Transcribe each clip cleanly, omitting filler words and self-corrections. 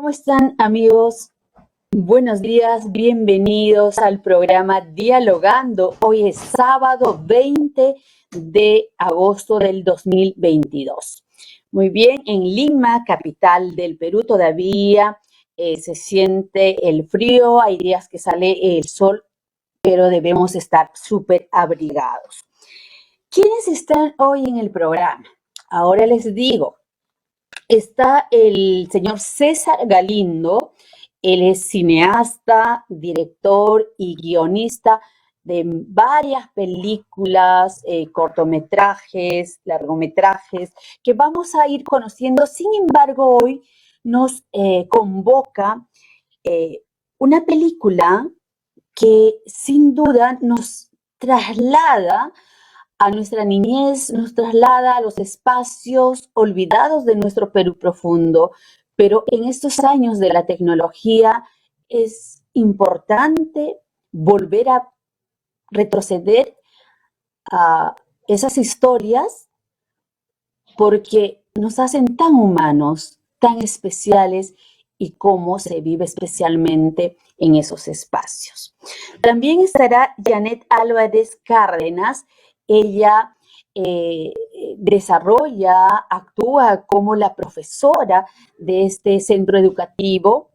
¿Cómo están, amigos? Buenos días, bienvenidos al programa Dialogando. Hoy es sábado 20 de agosto del 2022. Muy bien, en Lima, capital del Perú, todavía se siente el frío, hay días que sale el sol, pero debemos estar súper abrigados. ¿Quiénes están hoy en el programa? Ahora les digo. Está el señor César Galindo. Él es cineasta, director y guionista de varias películas, cortometrajes, largometrajes, que vamos a ir conociendo. Sin embargo, hoy nos convoca una película que sin duda nos traslada a nuestra niñez, nos traslada a los espacios olvidados de nuestro Perú profundo, pero en estos años de la tecnología es importante volver a retroceder a esas historias porque nos hacen tan humanos, tan especiales y cómo se vive especialmente en esos espacios. También estará Janet Álvarez Cárdenas. Ella desarrolla, actúa como la profesora de este centro educativo.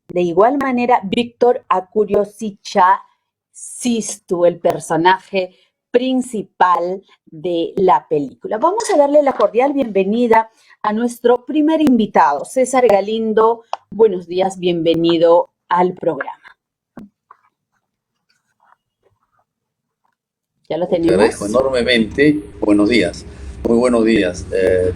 De igual manera, Víctor Acurio Sicha Sistu, el personaje principal de la película. Vamos a darle la cordial bienvenida a nuestro primer invitado, César Galindo. Buenos días, bienvenido al programa. ¿Ya lo tenemos? Te agradezco enormemente. Buenos días, muy buenos días.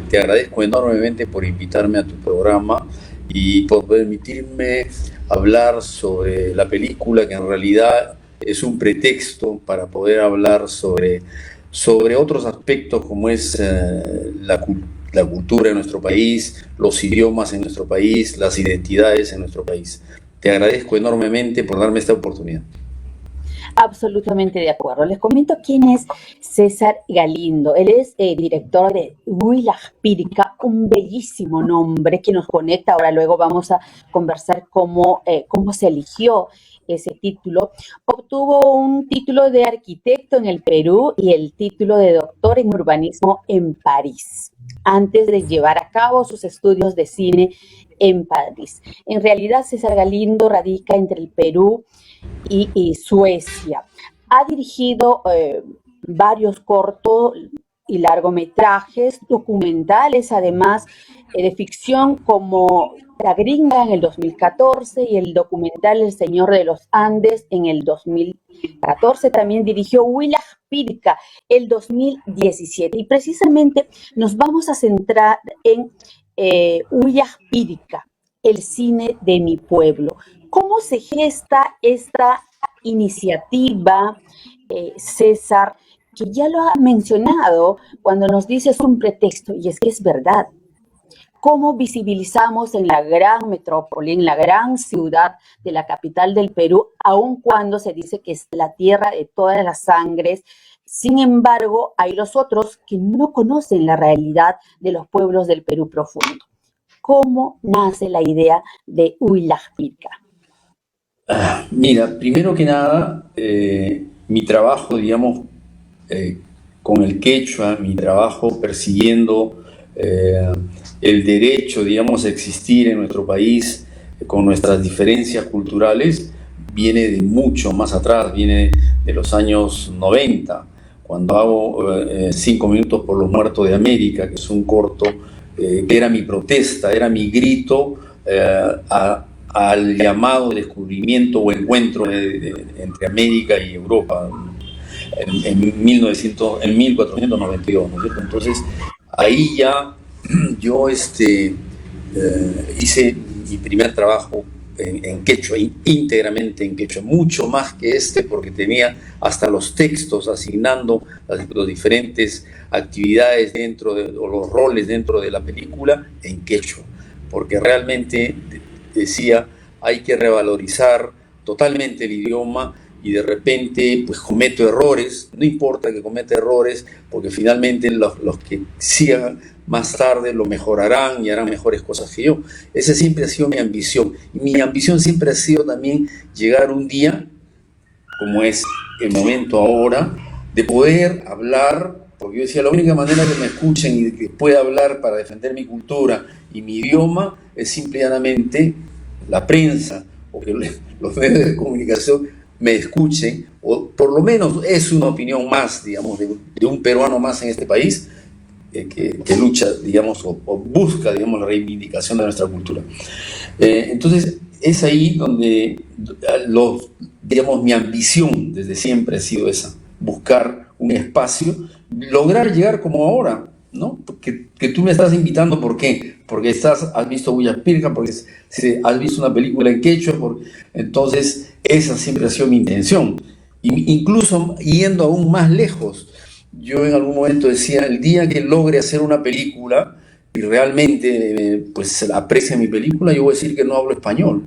Te agradezco enormemente por invitarme a tu programa y por permitirme hablar sobre la película, que en realidad es un pretexto para poder hablar sobre otros aspectos como es la cultura en nuestro país, los idiomas en nuestro país, las identidades en nuestro país. Te agradezco enormemente por darme esta oportunidad. Absolutamente de acuerdo. Les comento quién es César Galindo. Él es director de Huilajpirica, un bellísimo nombre que nos conecta. Ahora luego vamos a conversar cómo se eligió ese título. Obtuvo un título de arquitecto en el Perú y el título de doctor en urbanismo en París, antes de llevar a cabo sus estudios de cine en París. En realidad, César Galindo radica entre el Perú y Suecia. Ha dirigido varios cortos y largometrajes, documentales, además de ficción, como La Gringa en el 2014 y el documental El Señor de los Andes en el 2014. También dirigió Huilajpirica el 2017. Y precisamente nos vamos a centrar en Huilajpirica, el cine de mi pueblo. ¿Cómo se gesta esta iniciativa, César, que ya lo ha mencionado cuando nos dice es un pretexto, y es que es verdad? ¿Cómo visibilizamos en la gran metrópoli, en la gran ciudad de la capital del Perú, aun cuando se dice que es la tierra de todas las sangres? Sin embargo, hay los otros que no conocen la realidad de los pueblos del Perú profundo. ¿Cómo nace la idea de Huilajpirica? Mira, primero que nada, mi trabajo, digamos, con el quechua, mi trabajo persiguiendo el derecho, digamos, a existir en nuestro país con nuestras diferencias culturales, viene de mucho más atrás, viene de los años 90, cuando hago 5 minutos por los muertos de América, que es un corto que era mi protesta, era mi grito al llamado descubrimiento o encuentro entre América y Europa en 1492, ¿no es cierto? Entonces, ahí ya yo hice mi primer trabajo en quechua, íntegramente en quechua, mucho más que porque tenía hasta los textos asignando las diferentes actividades o los roles dentro de la película en quechua, porque realmente decía hay que revalorizar totalmente el idioma y de repente pues cometo errores. No importa que cometa errores, porque finalmente los que sigan más tarde lo mejorarán y harán mejores cosas que yo. Esa siempre ha sido mi ambición. Y mi ambición siempre ha sido también llegar un día, como es el momento ahora, de poder hablar, porque yo decía, la única manera que me escuchen y que pueda hablar para defender mi cultura y mi idioma es simplemente la prensa, o que los medios de comunicación me escuchen, o por lo menos es una opinión más, digamos, de un peruano más en este país, que lucha, digamos, o busca, digamos, la reivindicación de nuestra cultura. Entonces, es ahí donde, digamos, mi ambición desde siempre ha sido esa, buscar un espacio, lograr llegar como ahora, ¿no? Que tú me estás invitando, ¿por qué? Porque has visto Huayapirca, porque has visto una película en quechua, entonces esa siempre ha sido mi intención. Incluso yendo aún más lejos, yo en algún momento decía, el día que logre hacer una película y realmente pues se aprecia mi película, yo voy a decir que no hablo español.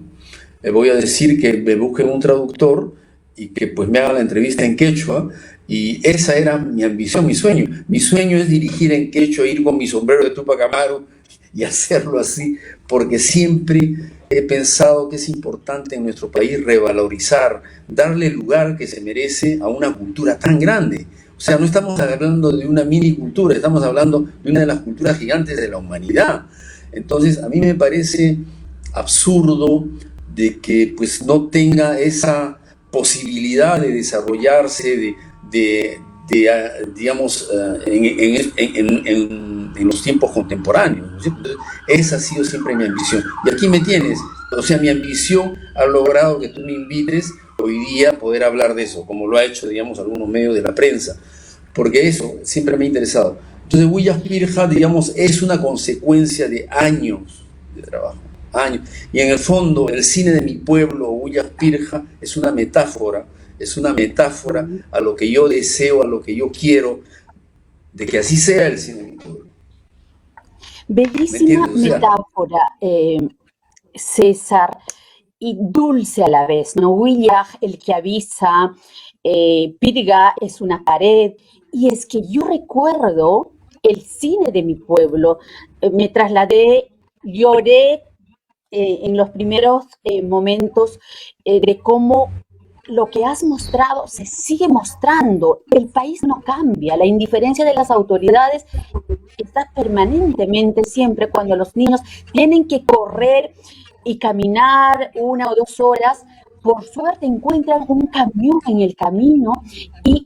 Voy a decir que me busquen un traductor y que pues me haga la entrevista en quechua, y esa era mi ambición, mi sueño. Mi sueño es dirigir en quechua, ir con mi sombrero de Tupac Amaru y hacerlo así, porque siempre he pensado que es importante en nuestro país revalorizar, darle el lugar que se merece a una cultura tan grande. O sea, no estamos hablando de una mini cultura, estamos hablando de una de las culturas gigantes de la humanidad. Entonces, a mí me parece absurdo de que pues no tenga esa posibilidad de desarrollarse, digamos, en los tiempos contemporáneos, ¿no es cierto? Esa ha sido siempre mi ambición. Y aquí me tienes. O sea, mi ambición ha logrado que tú me invites hoy día a poder hablar de eso, como lo ha hecho, digamos, algunos medios de la prensa, porque eso siempre me ha interesado. Entonces, Huayapirca, digamos, es una consecuencia de años de trabajo, años. Y en el fondo, el cine de mi pueblo, Huayapirca, es una metáfora a lo que yo deseo, a lo que yo quiero, de que así sea el cine de mi pueblo. Bellísima metáfora, César, y dulce a la vez, ¿no? Huillag, el que avisa, Pirga es una pared, y es que yo recuerdo el cine de mi pueblo, me trasladé, lloré en los primeros momentos de cómo lo que has mostrado se sigue mostrando, el país no cambia, la indiferencia de las autoridades está permanentemente siempre cuando los niños tienen que correr y caminar 1 o 2 horas, por suerte encuentran un camión en el camino y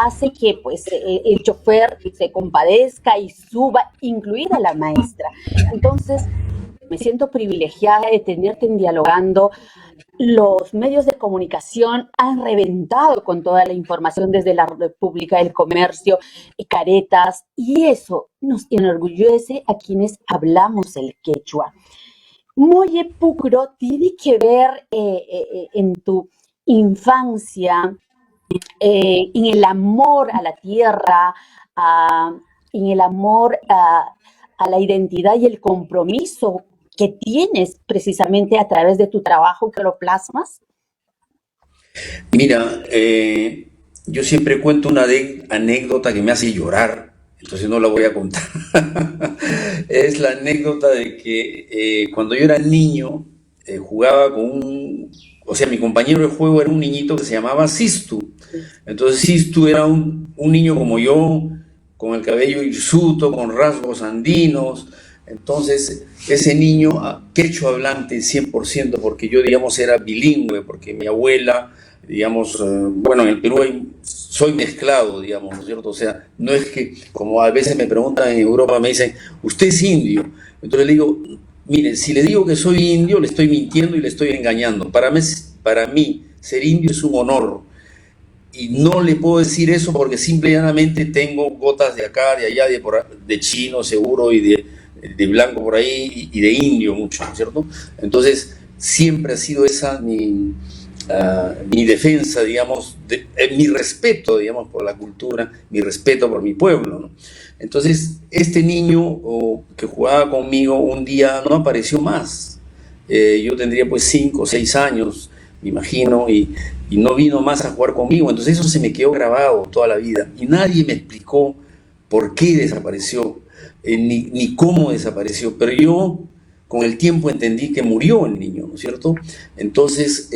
hace que pues el chofer se compadezca y suba, incluida la maestra. Entonces, me siento privilegiada de tenerte en Dialogando. Los medios de comunicación han reventado con toda la información desde la República del Comercio, caretas, y eso nos enorgullece a quienes hablamos el quechua. Moye Pucro tiene que ver en tu infancia, en el amor a la tierra, en el amor a la identidad y el compromiso que tienes precisamente a través de tu trabajo que lo plasmas. Mira, yo siempre cuento una anécdota que me hace llorar, entonces no la voy a contar. Es la anécdota de que cuando yo era niño jugaba o sea, mi compañero de juego era un niñito que se llamaba Sistu. Entonces Sistu era un niño como yo, con el cabello hirsuto, con rasgos andinos. Entonces, ese niño quechua hablante 100%, porque yo, digamos, era bilingüe, porque mi abuela, digamos, bueno, en el Perú soy mezclado, digamos, ¿no es cierto? O sea, no es que, como a veces me preguntan en Europa, me dicen, ¿usted es indio? Entonces le digo, mire, si le digo que soy indio, le estoy mintiendo y le estoy engañando. Para mí ser indio es un honor. Y no le puedo decir eso porque simple y llanamente tengo gotas de acá, de allá, de chino seguro y de blanco por ahí y de indio mucho, ¿no es cierto? Entonces siempre ha sido esa mi defensa, digamos, mi respeto, digamos, por la cultura, mi respeto por mi pueblo, ¿no? Entonces este niño que jugaba conmigo un día no apareció más. Yo tendría pues 5 o 6 años, me imagino, y y no vino más a jugar conmigo. Entonces eso se me quedó grabado toda la vida y nadie me explicó por qué desapareció, ni cómo desapareció, pero yo con el tiempo entendí que murió el niño, ¿no es cierto? Entonces,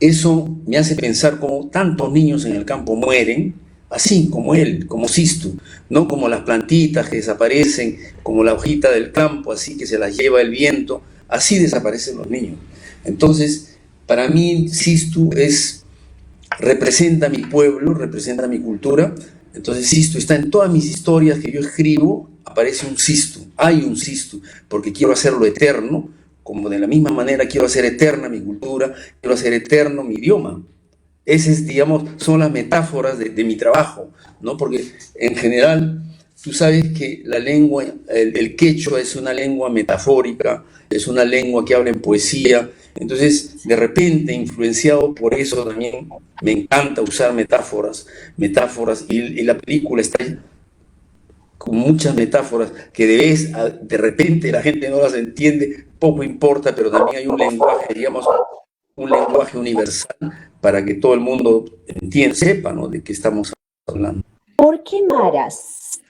eso me hace pensar cómo tantos niños en el campo mueren, así como él, como Sistu, no como las plantitas que desaparecen, como la hojita del campo, así que se las lleva el viento, así desaparecen los niños. Entonces, para mí Sistu representa mi pueblo, representa mi cultura. Entonces Sistu está en todas mis historias que yo escribo, aparece un Sistu, hay un Sistu, porque quiero hacerlo eterno, como de la misma manera quiero hacer eterna mi cultura, quiero hacer eterno mi idioma. Esas, digamos, son las metáforas de mi trabajo, ¿no? Porque en general, tú sabes que la lengua, el quechua es una lengua metafórica, es una lengua que habla en poesía. Entonces, de repente, influenciado por eso también, me encanta usar metáforas, y la película está con muchas metáforas que de repente la gente no las entiende, poco importa, pero también hay un lenguaje, digamos, un lenguaje universal para que todo el mundo entienda, sepa, ¿no?, de qué estamos hablando. ¿Por qué Maras?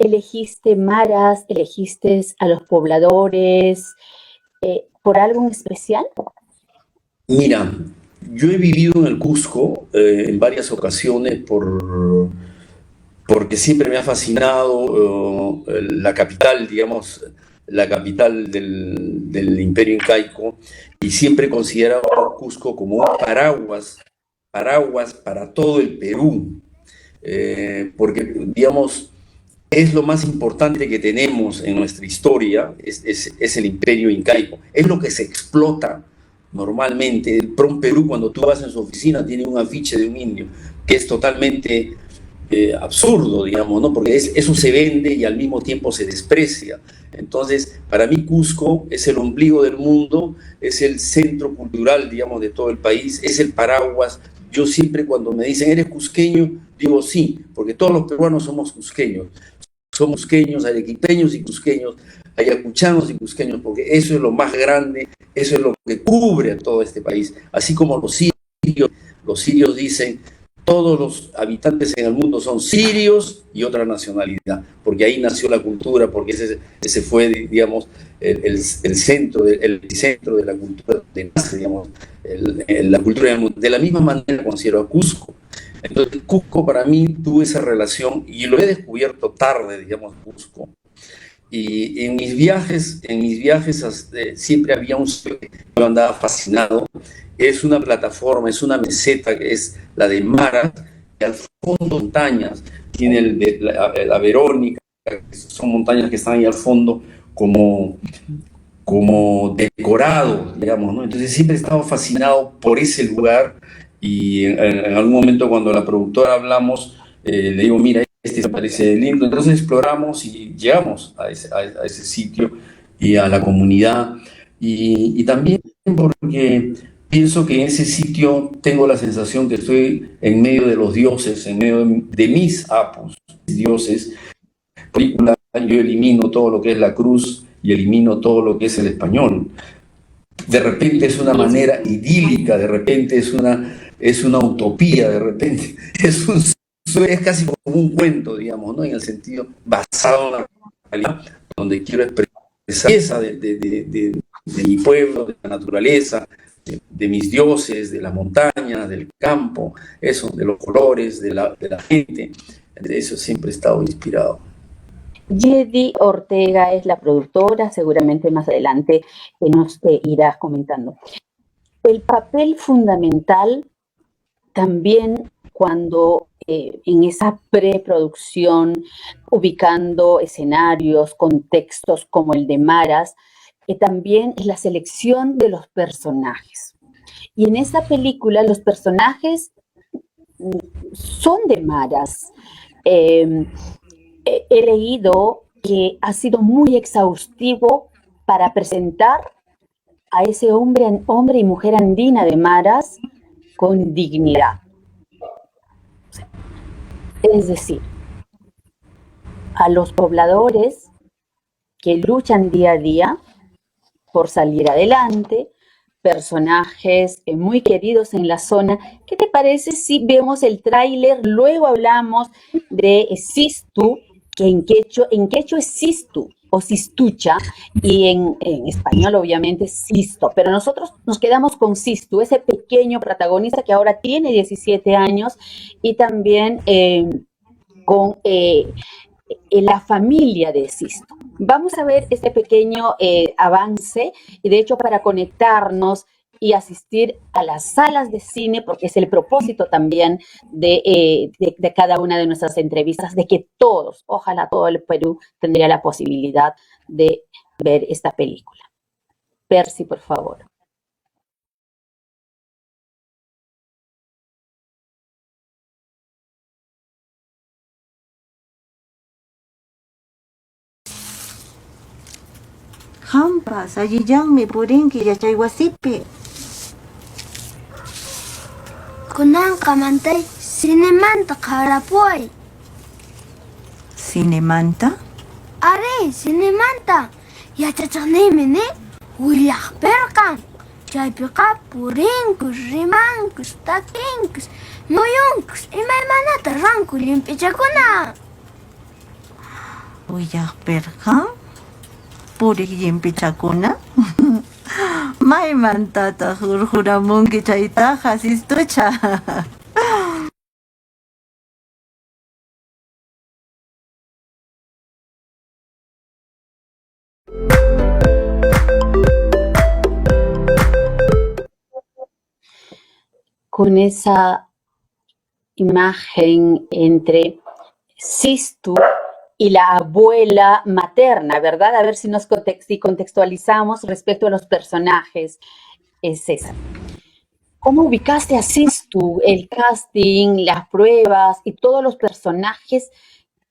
Maras? ¿Elegiste a los pobladores? ¿Por algo en especial? Mira, yo he vivido en el Cusco en varias ocasiones porque siempre me ha fascinado la capital, digamos, la capital del Imperio Incaico, y siempre he considerado Cusco como un paraguas para todo el Perú, porque, digamos, es lo más importante que tenemos en nuestra historia, es el Imperio Incaico, es lo que se explota normalmente. El PROM Perú, cuando tú vas en su oficina, tiene un afiche de un indio, que es totalmente absurdo, digamos, ¿no? Porque eso se vende y al mismo tiempo se desprecia. Entonces, para mí Cusco es el ombligo del mundo, es el centro cultural, digamos, de todo el país, es el paraguas. Yo siempre, cuando me dicen, ¿eres cusqueño?, digo sí, porque todos los peruanos somos cusqueños. Somos cusqueños, arequipeños y cusqueños, ayacuchanos y cusqueños, porque eso es lo más grande, eso es lo que cubre a todo este país. Así como los sirios dicen, todos los habitantes en el mundo son sirios y otra nacionalidad, porque ahí nació la cultura, porque ese fue, digamos, el centro de la cultura, digamos, la cultura del mundo. De la misma manera considero a Cusco. Entonces, Cusco para mí tuvo esa relación y lo he descubierto tarde, digamos, Cusco. Y en mis viajes siempre había un sitio que yo andaba fascinado. Es una plataforma, es una meseta que es la de Mara, y al fondo montañas, tiene la Verónica, son montañas que están ahí al fondo como decorado, digamos, ¿no? Entonces siempre he estado fascinado por ese lugar y en algún momento cuando la productora hablamos, le digo, mira, este me parece lindo. Entonces exploramos y llegamos a ese sitio y a la comunidad. Y también porque pienso que en ese sitio tengo la sensación que estoy en medio de los dioses, en medio de mis apus, dioses. Película, yo elimino todo lo que es la cruz y elimino todo lo que es el español. De repente es una manera idílica, de repente es una utopía, de repente es casi como un cuento, digamos, ¿no? En el sentido basado en la realidad, donde quiero expresar esa de mi pueblo, de la naturaleza, de mis dioses, de las montañas, del campo, eso, de los colores, de la gente. De eso siempre he estado inspirado. Yedi Ortega es la productora, seguramente más adelante nos irás comentando. El papel fundamental también cuando en esa preproducción, ubicando escenarios, contextos como el de Maras, también es la selección de los personajes. Y en esa película los personajes son de Maras. He leído que ha sido muy exhaustivo para presentar a ese hombre y mujer andina de Maras con dignidad. Es decir, a los pobladores que luchan día a día por salir adelante, personajes muy queridos en la zona. ¿Qué te parece si vemos el tráiler? Luego hablamos de Sistu, que en quechua es Sistu o Sistucha, y en español obviamente Sisto, pero nosotros nos quedamos con Sistu, ese pequeño protagonista que ahora tiene 17 años y también con la familia de Sisto. Vamos a ver este pequeño avance y de hecho para conectarnos y asistir a las salas de cine, porque es el propósito también de cada una de nuestras entrevistas, de que todos, ojalá todo el Perú, tendría la posibilidad de ver esta película. Percy, por favor. Hampas, allillanmi purinki yachay wasipi. Kunanqa mantay cinemanta qharapuay. Cinemanta? Are, cinemanta. Yachachiqniymi ni willaqperqan. Chaypiqa purinkus, rimankus, takinkus, muyunkus, imaymanata ranku llimpichakuna. Willaqperqan? Purik llimpichakuna? Maymantataq hurhuramunki chaytaqa Sistucha. Con esa imagen entre Sistu y la abuela materna, ¿verdad? A ver si si contextualizamos respecto a los personajes, César. ¿Cómo ubicaste a Sistu, el casting, las pruebas y todos los personajes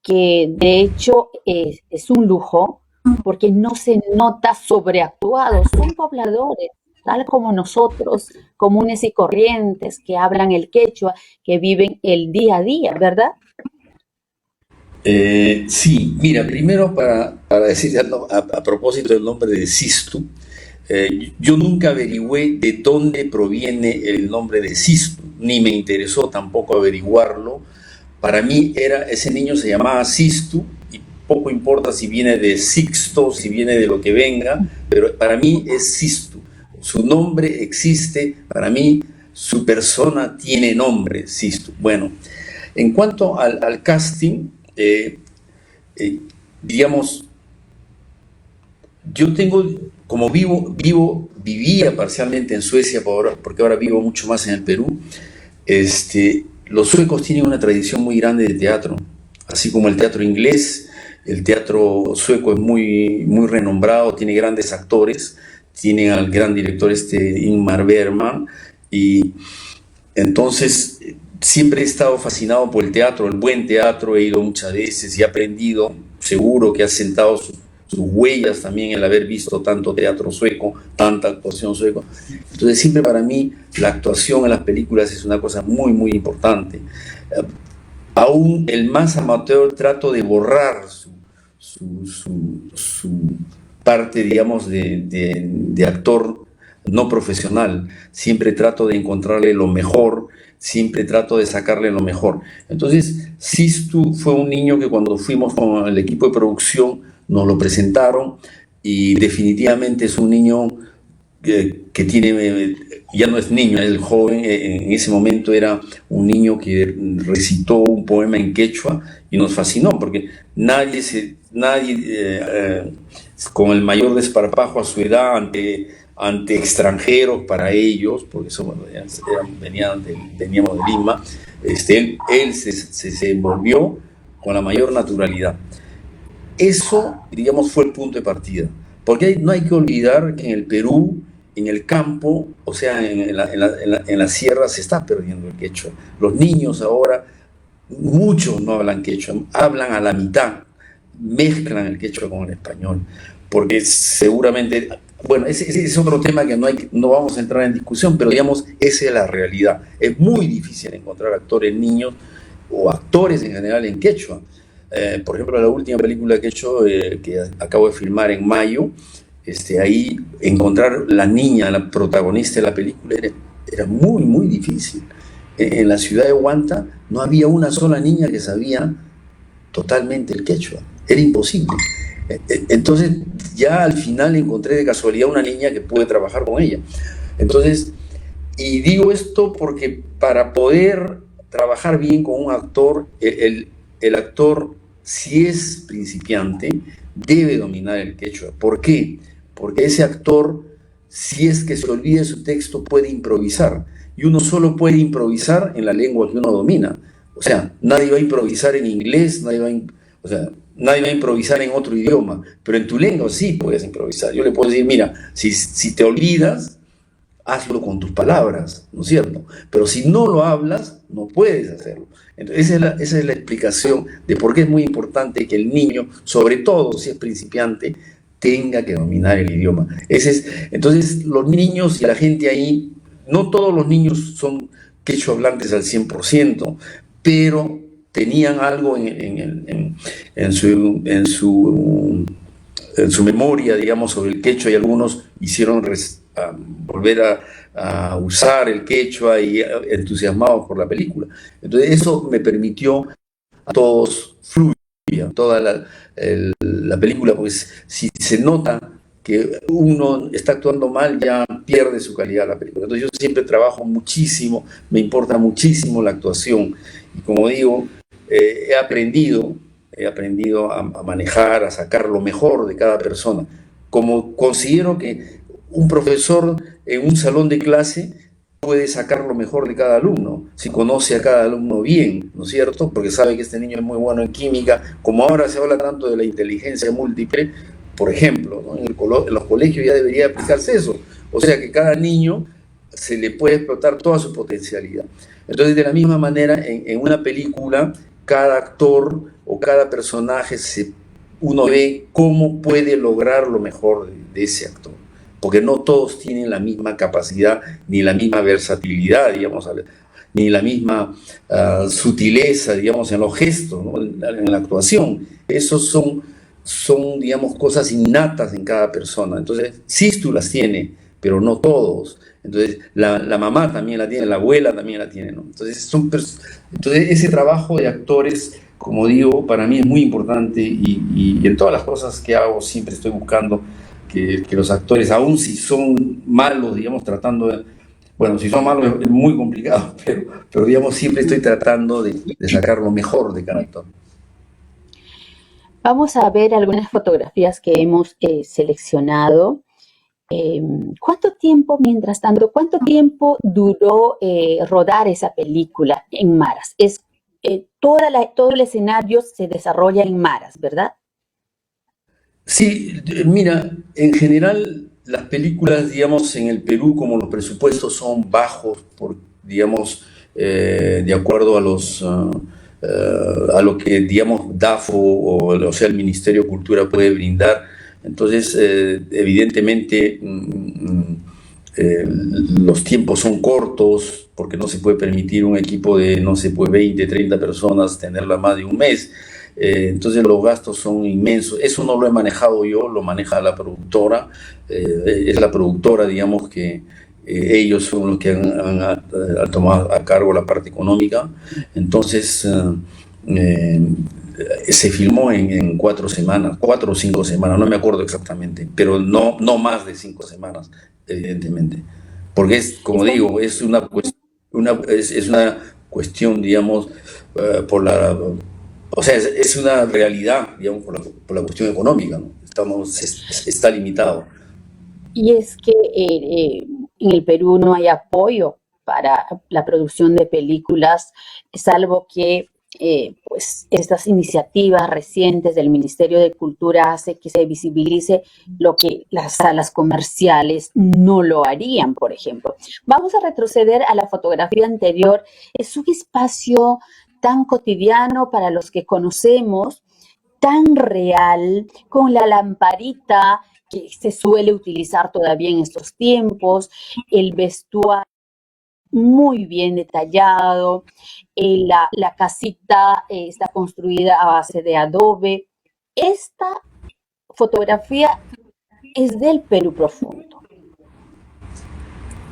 que de hecho es un lujo porque no se nota sobreactuado, son pobladores, tal como nosotros, comunes y corrientes, que hablan el quechua, que viven el día a día, ¿verdad? Sí, mira, primero para decir a propósito del nombre de Sistu, yo nunca averigüé de dónde proviene el nombre de Sistu, ni me interesó tampoco averiguarlo. Para mí ese niño se llamaba Sistu y poco importa si viene de Sixto, si viene de lo que venga, pero para mí es Sistu. Su nombre existe, para mí su persona tiene nombre, Sistu. Bueno, en cuanto al casting, digamos, yo tengo, como vivía parcialmente en Suecia, porque ahora vivo mucho más en el Perú, los suecos tienen una tradición muy grande de teatro, así como el teatro inglés. El teatro sueco es muy, muy renombrado, tiene grandes actores, tiene al gran director Ingmar Bergman, y entonces siempre he estado fascinado por el teatro, el buen teatro. He ido muchas veces y he aprendido, seguro que ha sentado sus huellas también el haber visto tanto teatro sueco, tanta actuación sueco. Entonces siempre para mí la actuación en las películas es una cosa muy, muy importante. Aún el más amateur trato de borrar su parte, digamos, de actor no profesional. Siempre trato de encontrarle lo mejor, siempre trato de sacarle lo mejor. Entonces, Sistu fue un niño que cuando fuimos con el equipo de producción nos lo presentaron y definitivamente es un niño que tiene, ya no es niño, es el joven. En ese momento era un niño que recitó un poema en quechua y nos fascinó porque nadie con el mayor desparpajo a su edad ante extranjeros para ellos, porque veníamos de Lima, él se envolvió con la mayor naturalidad. Eso, digamos, fue el punto de partida, porque no hay que olvidar que en el Perú, en el campo, o sea, en la sierra se está perdiendo el quechua. Los niños ahora, muchos no hablan quechua, hablan a la mitad, mezclan el quechua con el español, porque seguramente, bueno, ese es otro tema que no vamos a entrar en discusión, pero digamos, esa es la realidad. Es muy difícil encontrar actores niños o actores en general en quechua. Por ejemplo, la última película que he hecho, que acabo de filmar en mayo, ahí encontrar la niña, la protagonista de la película, era muy, muy difícil. En la ciudad de Huanta no había una sola niña que sabía totalmente el quechua, era imposible. Entonces ya al final encontré de casualidad una niña que pude trabajar con ella. Entonces, y digo esto porque para poder trabajar bien con un actor, el actor, si es principiante, debe dominar el quechua. ¿Por qué? Porque ese actor, si es que se olvida de su texto, puede improvisar. Y uno solo puede improvisar en la lengua que uno domina. O sea, nadie va a improvisar en inglés, nadie va a improvisar en otro idioma, pero en tu lengua sí puedes improvisar. Yo le puedo decir, mira, si te olvidas, hazlo con tus palabras, ¿no es cierto? Pero si no lo hablas, no puedes hacerlo. Entonces, esa es la explicación de por qué es muy importante que el niño, sobre todo si es principiante, tenga que dominar el idioma. Entonces, los niños y la gente ahí, no todos los niños son quechua hablantes al 100%, pero tenían algo en su memoria, digamos, sobre el quechua, y algunos hicieron volver a usar el quechua y entusiasmados por la película. Entonces eso me permitió a todos fluir, toda la película, pues si se nota que uno está actuando mal, ya pierde su calidad la película. Entonces yo siempre trabajo muchísimo, me importa muchísimo la actuación, y como digo, he aprendido a manejar, a sacar lo mejor de cada persona. Como considero que un profesor en un salón de clase puede sacar lo mejor de cada alumno, si conoce a cada alumno bien, ¿no es cierto? Porque sabe que este niño es muy bueno en química, como ahora se habla tanto de la inteligencia múltiple, por ejemplo, ¿no? En los colegios ya debería aplicarse eso. O sea que cada niño se le puede explotar toda su potencialidad. Entonces, de la misma manera, en una película, cada actor o cada personaje, uno ve cómo puede lograr lo mejor de ese actor. Porque no todos tienen la misma capacidad, ni la misma versatilidad, digamos, ni la misma sutileza, digamos, en los gestos, ¿no? En la actuación. Esos son, digamos, cosas innatas en cada persona. Entonces, Sistu las tiene, pero no todos. Entonces, la mamá también la tiene, la abuela también la tiene, ¿no? Entonces, ese trabajo de actores, como digo, para mí es muy importante, y en todas las cosas que hago siempre estoy buscando que los actores, aun si son malos, digamos, bueno, si son malos es muy complicado, pero digamos, siempre estoy tratando de sacar lo mejor de cada actor. Vamos a ver algunas fotografías que hemos seleccionado. ¿Cuánto tiempo duró rodar esa película en Maras? Todo el escenario se desarrolla en Maras, ¿verdad? Sí, mira, en general las películas, digamos, en el Perú, como los presupuestos son bajos, digamos, de acuerdo a lo que, digamos, DAFO o sea, el Ministerio de Cultura puede brindar. Entonces, evidentemente, los tiempos son cortos, porque no se puede permitir un equipo de, no sé, pues 20, 30 personas tenerla más de un mes. Entonces los gastos son inmensos. Eso no lo he manejado yo, lo maneja la productora. Es la productora, digamos, que ellos son los que han tomado a cargo la parte económica. Entonces se filmó en 4 semanas, 4 o 5 semanas, no me acuerdo exactamente, pero no más de 5 semanas, evidentemente. Porque es, como digo, es una cuestión, digamos, por la... O sea, es una realidad, digamos, por la cuestión económica, ¿no? Está limitado. Y es que en el Perú no hay apoyo para la producción de películas, salvo que pues estas iniciativas recientes del Ministerio de Cultura hace que se visibilice lo que las salas comerciales no lo harían, por ejemplo. Vamos a retroceder a la fotografía anterior. Es un espacio tan cotidiano para los que conocemos, tan real, con la lamparita que se suele utilizar todavía en estos tiempos, el vestuario muy bien detallado, la casita está construida a base de adobe. Esta fotografía es del Perú profundo.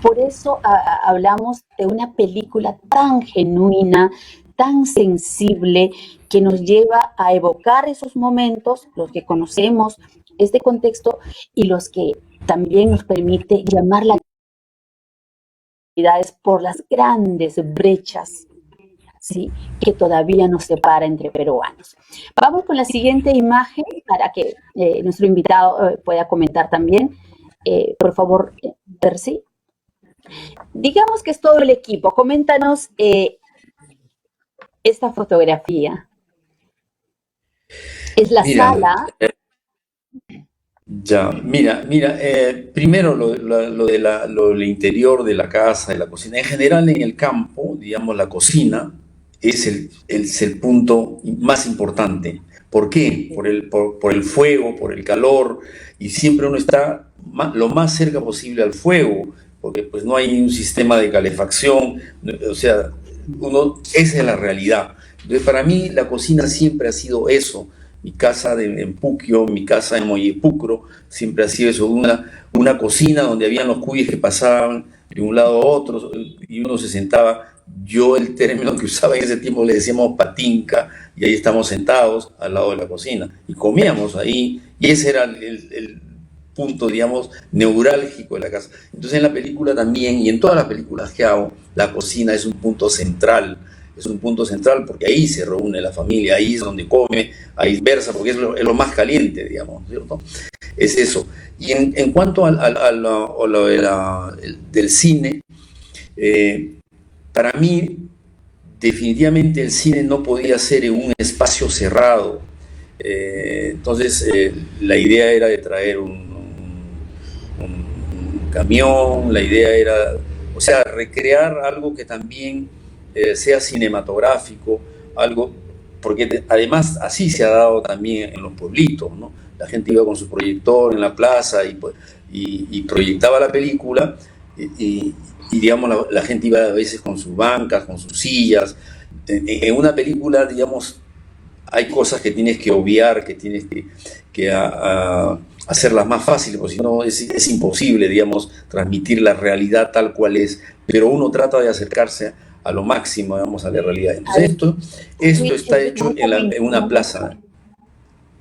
Por eso hablamos de una película tan genuina, tan sensible, que nos lleva a evocar esos momentos, los que conocemos este contexto y los que también nos permite llamar la atención por las grandes brechas, ¿sí?, que todavía nos separa entre peruanos. Vamos con la siguiente imagen para que nuestro invitado pueda comentar también. Por favor, Percy. Digamos que es todo el equipo. Coméntanos esta fotografía. Es la sala. Ya, mira, primero lo del interior de la casa, de la cocina. En general, en el campo, digamos, la cocina es el punto más importante. ¿Por qué? Por el fuego, por el calor, y siempre uno está lo más cerca posible al fuego, porque pues no hay un sistema de calefacción, o sea, esa es la realidad. Entonces, para mí la cocina siempre ha sido eso. Mi casa en Puquio, mi casa en Mollepucro, siempre ha sido eso, una cocina donde habían los cuyes que pasaban de un lado a otro y uno se sentaba. Yo el término que usaba en ese tiempo le decíamos patinca, y ahí estamos sentados al lado de la cocina y comíamos ahí, y ese era el punto, digamos, neurálgico de la casa. Entonces en la película también, y en todas las películas que hago, la cocina es un punto central. Es un punto central porque ahí se reúne la familia, ahí es donde come, ahí versa, porque es lo más caliente, digamos, ¿cierto? Es eso. Y en cuanto a lo del cine, para mí, definitivamente el cine no podía ser en un espacio cerrado. Entonces, la idea era de traer un camión, la idea era, o sea, recrear algo que también sea cinematográfico, algo, porque además así se ha dado también en los pueblitos, ¿no? La gente iba con su proyector en la plaza y proyectaba la película y digamos, la gente iba a veces con sus bancas, con sus sillas. En una película, digamos, hay cosas que tienes que obviar, que tienes que hacerlas más fáciles, porque si no es imposible, digamos, transmitir la realidad tal cual es, pero uno trata de acercarse a lo máximo, digamos, a la realidad. Entonces esto está hecho en una plaza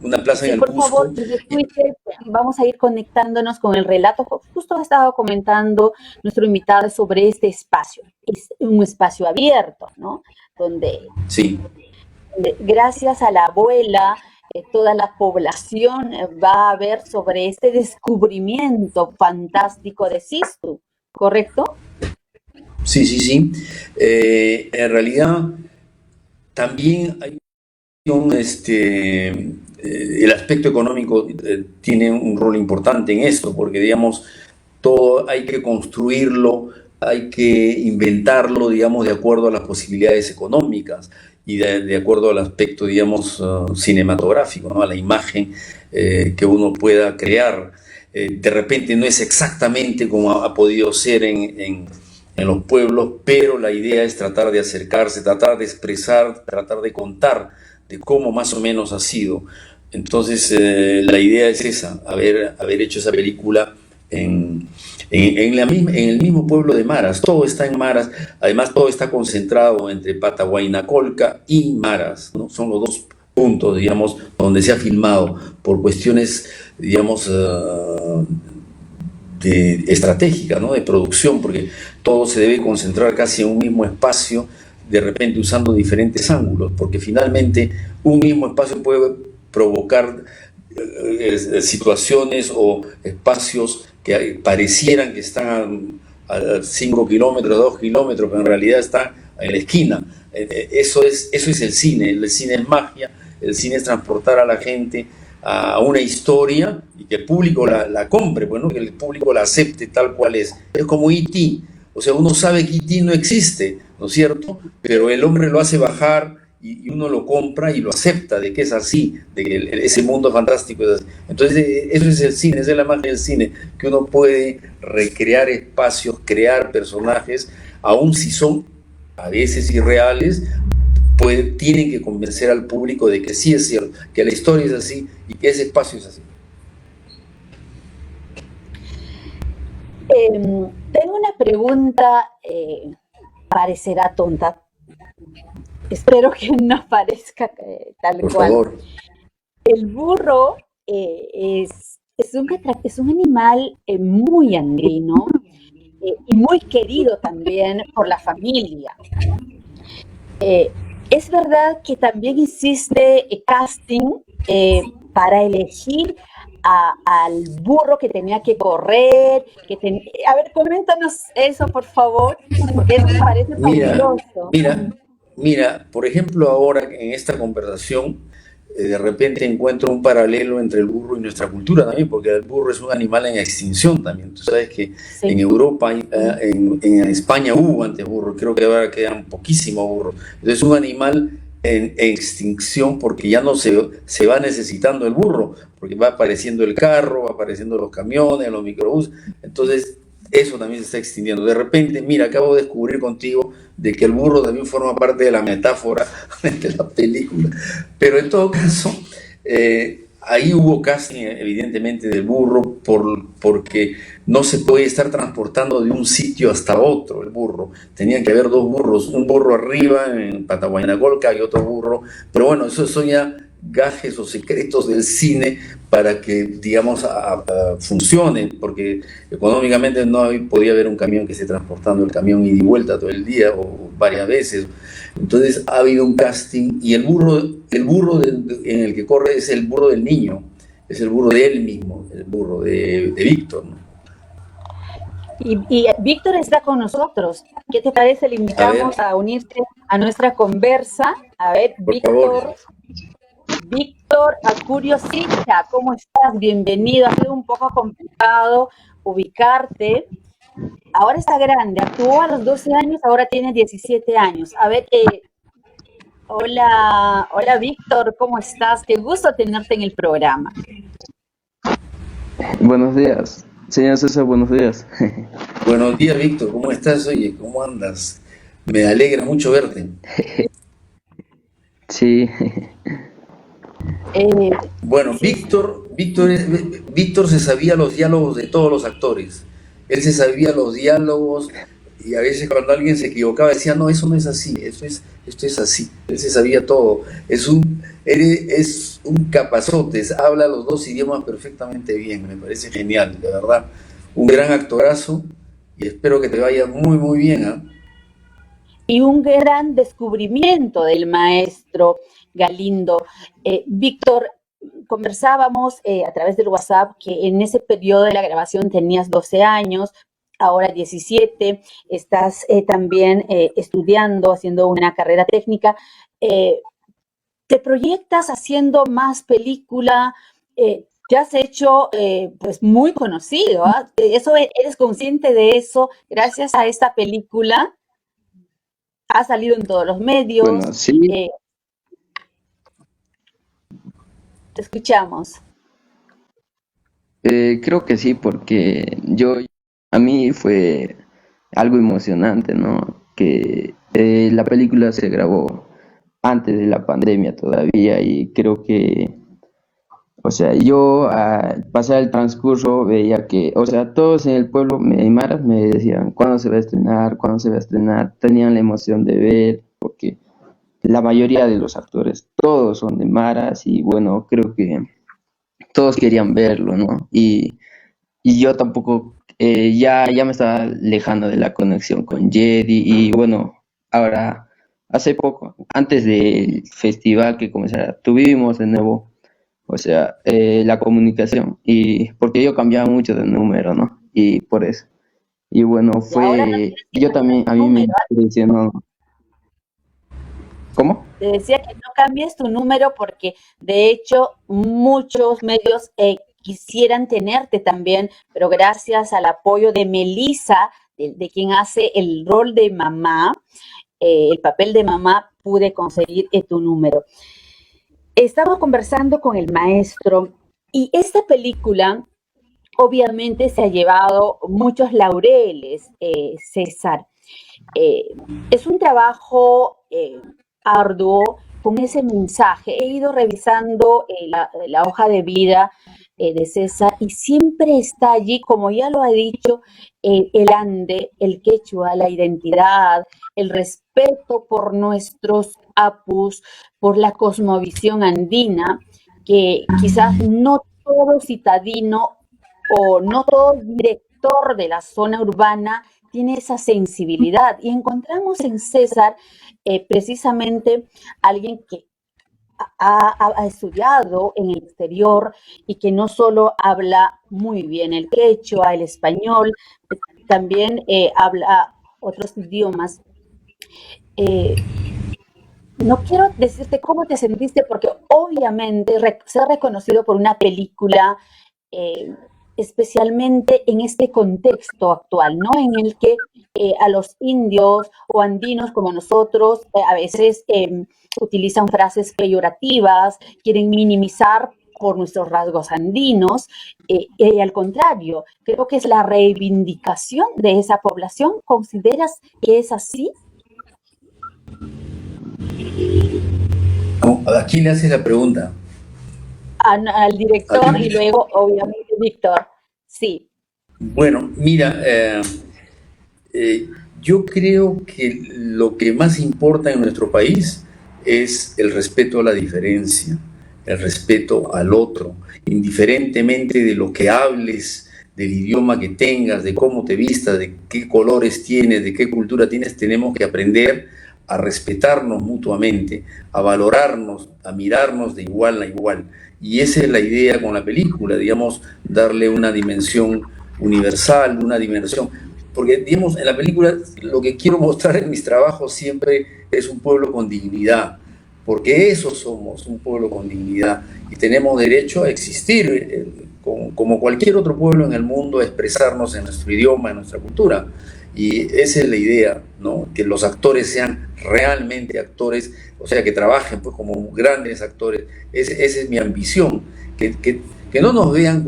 en el por Cusco. favor, desde Twitter vamos a ir conectándonos con el relato. Justo ha estado comentando nuestro invitado sobre este espacio. Es un espacio abierto, ¿no? Donde gracias a la abuela, toda la población va a ver sobre este descubrimiento fantástico de Sistu, ¿correcto? Sí. En realidad, también hay el aspecto económico tiene un rol importante en esto, porque, digamos, todo hay que construirlo, hay que inventarlo, digamos, de acuerdo a las posibilidades económicas y de acuerdo al aspecto, digamos, cinematográfico, ¿no? A la imagen que uno pueda crear. De repente no es exactamente como ha podido ser en los pueblos, pero la idea es tratar de acercarse, tratar de expresar, tratar de contar de cómo más o menos ha sido. Entonces la idea es esa, haber hecho esa película en el mismo pueblo de Maras. Todo está en Maras, además todo está concentrado entre Patahuaynacolca y Maras, ¿no? Son los dos puntos, digamos, donde se ha filmado por cuestiones, digamos, estratégicas, ¿no? De producción, porque todo se debe concentrar casi en un mismo espacio, de repente usando diferentes ángulos, porque finalmente un mismo espacio puede provocar situaciones o espacios que parecieran que están a 5 kilómetros, 2 kilómetros, pero en realidad están en la esquina. Eso es el cine es magia, el cine es transportar a la gente a una historia y que el público la compre, pues, ¿no? Que el público la acepte tal cual es. Es como E.T., o sea, uno sabe que E.T. no existe, ¿no es cierto? Pero el hombre lo hace bajar y uno lo compra y lo acepta de que es así, de que ese mundo fantástico es así. Entonces, eso es el cine, esa es la magia del cine, que uno puede recrear espacios, crear personajes, aun si son a veces irreales, tienen que convencer al público de que sí es cierto, que la historia es así y que ese espacio es así. Tengo una pregunta, parecerá tonta. Espero que no parezca tal Por cual. favor. El burro es un animal muy andino y muy querido también por la familia. Es verdad que también hiciste casting para elegir al burro que tenía que correr. A ver, coméntanos eso, por favor, porque eso me parece Mira, fabuloso. mira, por ejemplo, ahora en esta conversación, de repente encuentro un paralelo entre el burro y nuestra cultura también, porque el burro es un animal en extinción también. Tú sabes que en Sí. Europa, en España hubo antes burro, creo que ahora quedan poquísimos burros. Entonces es un animal en extinción porque ya no se va necesitando el burro, porque va apareciendo el carro, va apareciendo los camiones, los microbuses. Entonces eso también se está extinguiendo. De repente, mira, acabo de descubrir contigo de que el burro también forma parte de la metáfora de la película. Pero en todo caso, ahí hubo casting evidentemente del burro porque no se puede estar transportando de un sitio hasta otro el burro. Tenían que haber dos burros, un burro arriba en Patahuaynacolca y otro burro. Pero bueno, eso son ya gajes o secretos del cine para que, digamos, funcione, porque económicamente no podía haber un camión que esté transportando el camión ida y vuelta todo el día o varias veces. Entonces ha habido un casting y en el que corre es el burro del niño, es el burro de él mismo, el burro de Víctor, ¿no? Y Víctor está con nosotros. ¿Qué te parece? Le A ver, invitamos a unirse a nuestra conversa. A ver, por favor. Víctor Acurio Sicha, ¿cómo estás? Bienvenido. Ha sido un poco complicado ubicarte. Ahora está grande, actuó a los 12 años, ahora tiene 17 años. A ver, hola Víctor, ¿cómo estás? Qué gusto tenerte en el programa. Buenos días, señor César, buenos días. Buenos días, Víctor, ¿cómo estás? Oye, ¿cómo andas? Me alegra mucho verte. Sí, Eh, Bueno, sí, Víctor se sabía los diálogos de todos los actores. Él se sabía los diálogos y a veces cuando alguien se equivocaba decía, no, eso no es así, esto es así. Él se sabía todo. Es un capazote, habla los dos idiomas perfectamente bien, me parece genial, de verdad. Un gran actorazo y espero que te vaya muy, muy bien, ¿ah? y un gran descubrimiento del maestro Galindo. Víctor, conversábamos a través del WhatsApp que en ese periodo de la grabación tenías 12 años, ahora 17, estás también estudiando, haciendo una carrera técnica. Eh, ¿Te proyectas haciendo más película? Te has hecho pues muy conocido, ¿ah? ¿Eres consciente de eso gracias a esta película? Ha salido en todos los medios. bueno, sí, Eh, Te escuchamos. creo que sí, porque a mí fue algo emocionante, ¿no? Que la película se grabó antes de la pandemia todavía y creo que, o sea, yo al pasar el transcurso veía que, o sea, todos en el pueblo Aymara me decían, ¿cuándo se va a estrenar? ¿Cuándo se va a estrenar? Tenían la emoción de ver, porque la mayoría de los actores, todos son de Maras y bueno, creo que todos querían verlo, ¿no? Y yo tampoco, ya me estaba alejando de la conexión con Jedi y bueno, ahora, hace poco, antes del festival que comenzara, tuvimos de nuevo, o sea, la comunicación y porque yo cambiaba mucho de número, ¿no? Y por eso. Y bueno, Y ahora no fue, tienes que yo cambiar también, a tu mí me número. impresionó. ¿Cómo? Te decía que no cambies tu número porque de hecho muchos medios quisieran tenerte también, pero gracias al apoyo de Melissa, de quien hace el rol de mamá, el papel de mamá, pude conseguir tu número. Estaba conversando con el maestro y esta película obviamente se ha llevado muchos laureles, César. Eh, es un trabajo arduo con ese mensaje. He ido revisando la hoja de vida de César, y siempre está allí, como ya lo ha dicho, el ande, el quechua, la identidad, el respeto por nuestros apus, por la cosmovisión andina, que quizás no todo citadino o no todo director de la zona urbana tiene esa sensibilidad. Y encontramos en César precisamente alguien que ha estudiado en el exterior y que no solo habla muy bien el quechua, el español, también habla otros idiomas. Eh, no quiero decirte cómo te sentiste porque obviamente ser reconocido por una película, eh, especialmente en este contexto actual, ¿no? En el que a los indios o andinos como nosotros a veces utilizan frases peyorativas, quieren minimizar por nuestros rasgos andinos, y al contrario, creo que es la reivindicación de esa población. ¿Consideras que es así? ¿A quién le haces la pregunta? Al ¿A director y quién? luego, obviamente, Víctor. Sí. Bueno, mira, eh, yo creo que lo que más importa en nuestro país es el respeto a la diferencia, el respeto al otro, indiferentemente de lo que hables, del idioma que tengas, de cómo te vistas, de qué colores tienes, de qué cultura tienes, tenemos que aprender a respetarnos mutuamente, a valorarnos, a mirarnos de igual a igual. Y esa es la idea con la película, digamos, darle una dimensión universal, una dimensión, porque digamos, en la película lo que quiero mostrar en mis trabajos siempre es un pueblo con dignidad, porque eso somos, un pueblo con dignidad, y tenemos derecho a existir como cualquier otro pueblo en el mundo, a expresarnos en nuestro idioma, en nuestra cultura. Y esa es la idea, ¿no? Que los actores sean realmente actores, o sea, que trabajen pues como grandes actores. Esa es mi ambición, que no nos vean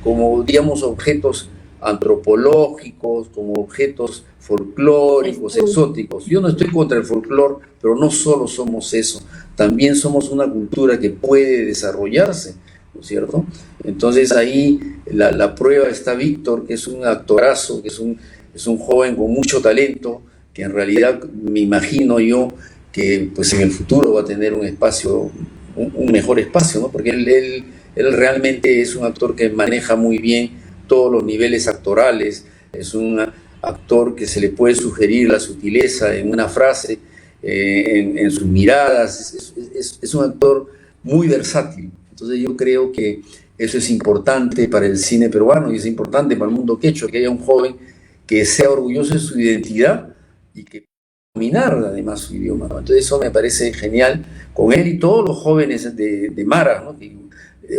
como, digamos, objetos antropológicos, como objetos folclóricos, exóticos. Yo no estoy contra el folclore, pero no solo somos eso, también somos una cultura que puede desarrollarse, ¿no es cierto? Entonces ahí la prueba está Víctor, que es un actorazo, que es un joven con mucho talento, que en realidad me imagino yo que pues en el futuro va a tener un espacio, un mejor espacio, ¿no? Porque él realmente es un actor que maneja muy bien todos los niveles actorales, es un actor que se le puede sugerir la sutileza en una frase, en sus miradas, es un actor muy versátil. Entonces yo creo que eso es importante para el cine peruano y es importante para el mundo quechua, que haya un joven que sea orgulloso de su identidad y que pueda dominar además su idioma, ¿no? Entonces eso me parece genial con él y todos los jóvenes de Mara, ¿no?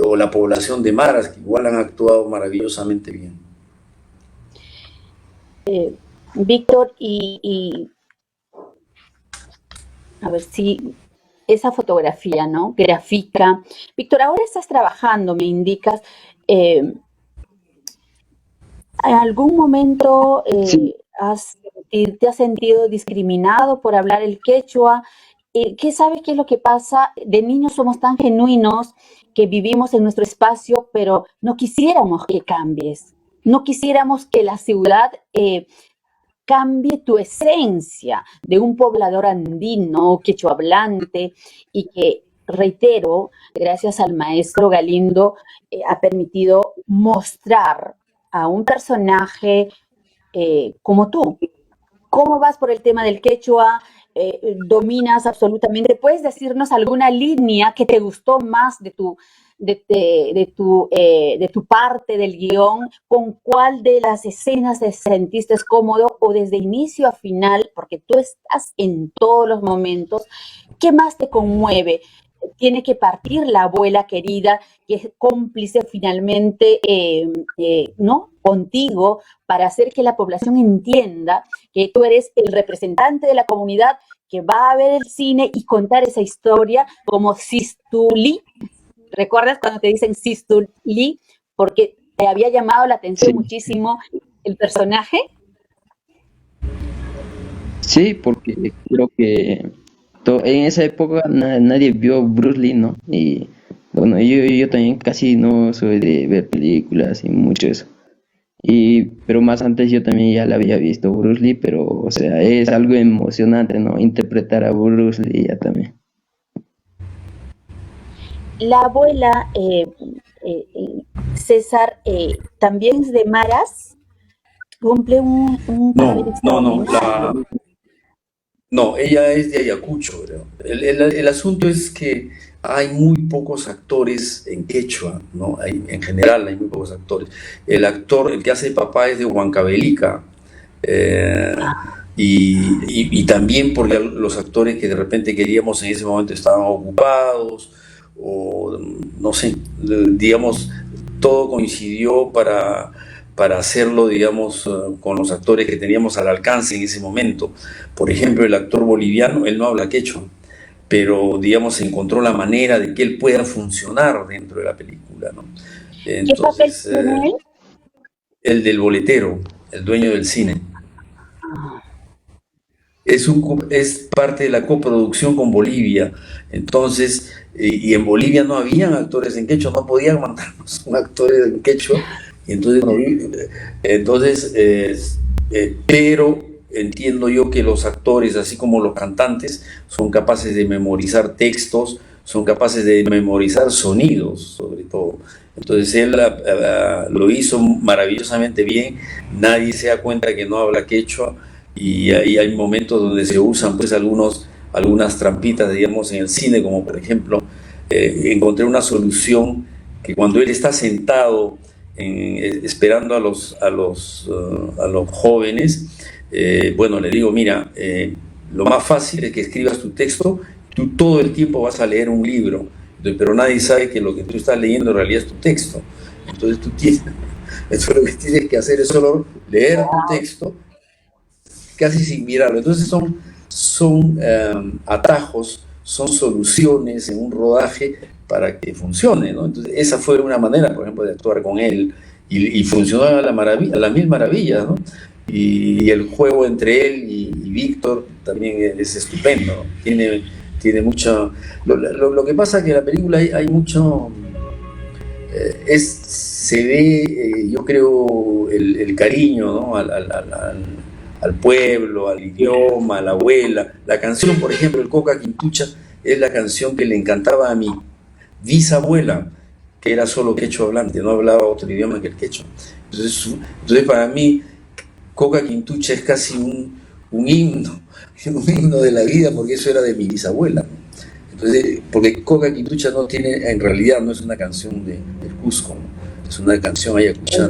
O la población de Maras, que igual han actuado maravillosamente bien. Víctor, y a ver si esa fotografía, ¿no? Gráfica. Víctor, ahora estás trabajando, me indicas. ¿En algún momento Sí, te has sentido discriminado por hablar el quechua? ¿Qué sabes qué es lo que pasa? De niños somos tan genuinos que vivimos en nuestro espacio, pero no quisiéramos que cambies. No quisiéramos que la ciudad cambie tu esencia de un poblador andino, quechohablante, y que, reitero, gracias al maestro Galindo, ha permitido mostrar a un personaje como tú. ¿Cómo vas por el tema del quechua? ¿Dominas absolutamente? ¿Puedes decirnos alguna línea que te gustó más de tu parte del guión? ¿Con cuál de las escenas te sentiste cómodo o desde inicio a final? Porque tú estás en todos los momentos. ¿Qué más te conmueve? Tiene que partir la abuela querida, que es cómplice finalmente, ¿no? Contigo, para hacer que la población entienda que tú eres el representante de la comunidad que va a ver el cine y contar esa historia como Sistuli. ¿Recuerdas cuando te dicen Sistuli? Porque te había llamado la atención sí, muchísimo el personaje. sí, porque creo que en esa época nadie vio Bruce Lee, ¿no? Y Bueno, yo también casi no soy de ver películas y mucho eso. Pero más antes yo también ya la había visto Bruce Lee, pero o sea, es algo emocionante, ¿no? Interpretar a Bruce Lee ya también. La abuela, César, también es de Maras, cumple un papel No, extraordinario. no, ella es de Ayacucho, creo. El asunto es que hay muy pocos actores en quechua, ¿no? En general hay muy pocos actores. El actor, el que hace papá es de Huancavelica, eh, y también porque los actores que de repente queríamos en ese momento estaban ocupados, o no sé, digamos, todo coincidió para hacerlo, digamos, con los actores que teníamos al alcance en ese momento. Por ejemplo, el actor boliviano, él no habla quechua, pero, digamos, encontró la manera de que él pueda funcionar dentro de la película, ¿no? ¿Qué papel Entonces, tiene él? el del boletero, el dueño del cine. Es parte de la coproducción con Bolivia. Entonces, y en Bolivia no habían actores en quechua, no podían mandarnos un actor en quechua. Y entonces, pero entiendo yo que los actores, así como los cantantes, son capaces de memorizar textos, son capaces de memorizar sonidos, sobre todo. Entonces él lo hizo maravillosamente bien, nadie se da cuenta que no habla quechua, y ahí hay momentos donde se usan pues algunas trampitas, digamos, en el cine, como por ejemplo, encontré una solución que cuando él está sentado esperando a los jóvenes, bueno, le digo, mira, lo más fácil es que escribas tu texto, tú todo el tiempo vas a leer un libro, pero nadie sabe que lo que tú estás leyendo en realidad es tu texto. Entonces entonces lo que tienes que hacer es solo leer tu texto casi sin mirarlo. Entonces son atajos, son soluciones en un rodaje para que funcione, ¿no? Entonces esa fue una manera, por ejemplo, de actuar con él, y funcionó a las mil maravillas, ¿no? Y el juego entre él y Víctor también es estupendo, ¿no? Tiene mucha... Lo que pasa es que en la película hay mucho... se ve, yo creo, el cariño, ¿no? Al pueblo, al idioma, a la abuela. La canción, por ejemplo, el Coca Quintucha, es la canción que le encantaba a mi bisabuela, que era solo quechua hablante, no hablaba otro idioma que el quechua. Entonces para mí, Coca Quintucha es casi un himno, un himno de la vida, porque eso era de mi bisabuela, ¿no? Entonces, porque Coca Quintucha no tiene, en realidad no es una canción del Cusco, ¿no? Es una canción ayacuchana.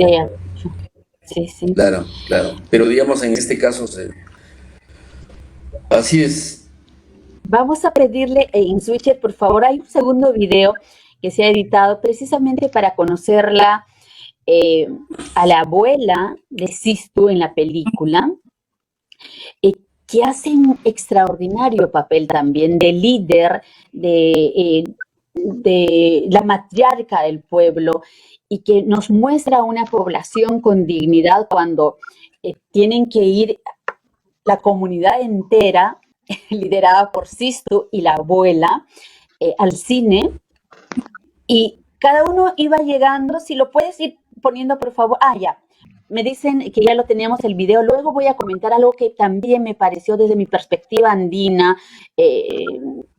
Sí, sí. Claro, claro. Pero digamos, en este caso, así es. Vamos a pedirle en Switcher, por favor, hay un segundo video que se ha editado precisamente para conocerla, a la abuela de Sistu en la película, que hace un extraordinario papel también de líder, de la matriarca del pueblo, y que nos muestra una población con dignidad cuando tienen que ir la comunidad entera, liderada por Sistu y la abuela, al cine, y cada uno iba llegando. Si lo puedes ir poniendo, por favor. Ya. Me dicen que ya lo teníamos el video. Luego voy a comentar algo que también me pareció desde mi perspectiva andina,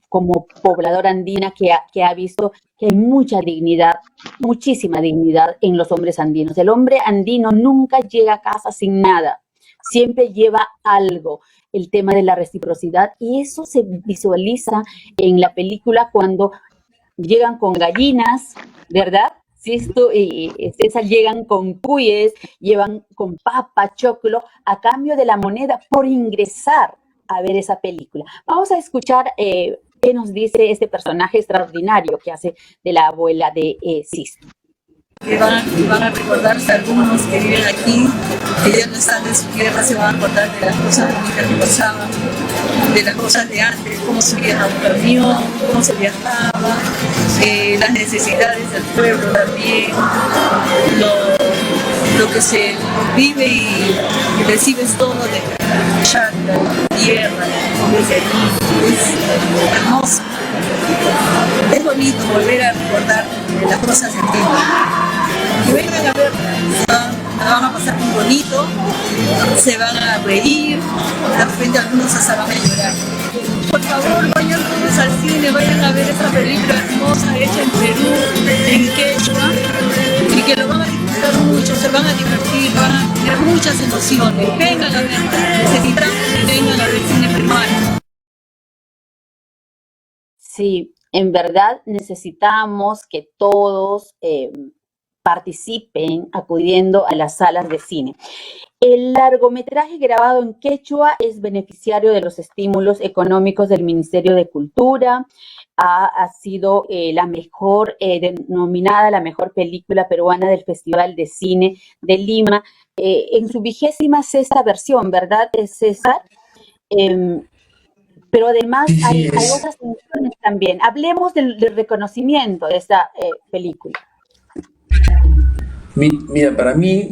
como pobladora andina que ha visto que hay mucha dignidad, muchísima dignidad en los hombres andinos. El hombre andino nunca llega a casa sin nada, siempre lleva algo, el tema de la reciprocidad, y eso se visualiza en la película cuando llegan con gallinas, ¿verdad? Sisto y César llegan con cuyes, llevan con papa, choclo, a cambio de la moneda por ingresar a ver esa película. Vamos a escuchar qué nos dice este personaje extraordinario que hace de la abuela de Sisto. Que van a recordarse algunos que viven aquí, que ya no están en su tierra, se van a acordar de las cosas bonitas que pasaban, de las cosas de antes, cómo se subían a un camión, cómo se viajaba, las necesidades del pueblo también, lo que se vive y recibes todo de la chacra, de la tierra, es hermoso. Es bonito. bonito volver a recordar las cosas antiguas. Y vengan a ver, la van a pasar muy bonito, se van a reír, de repente algunos hasta van a llorar. Por favor, vayan todos al cine, vayan a ver esta película hermosa hecha en Perú, en quechua, y que lo van a disfrutar mucho, se van a divertir, van a tener muchas emociones. Vengan a ver, necesitamos que vengan a ver cine peruano. Sí, en verdad necesitamos que todos participen acudiendo a las salas de cine. El largometraje grabado en quechua es beneficiario de los estímulos económicos del Ministerio de Cultura. Ha sido denominada la mejor película peruana del Festival de Cine de Lima, en su 26ª versión, ¿verdad, César? Pero además Sí, hay sí, es. otras funciones también. Hablemos del reconocimiento de esta película. Mira, para mí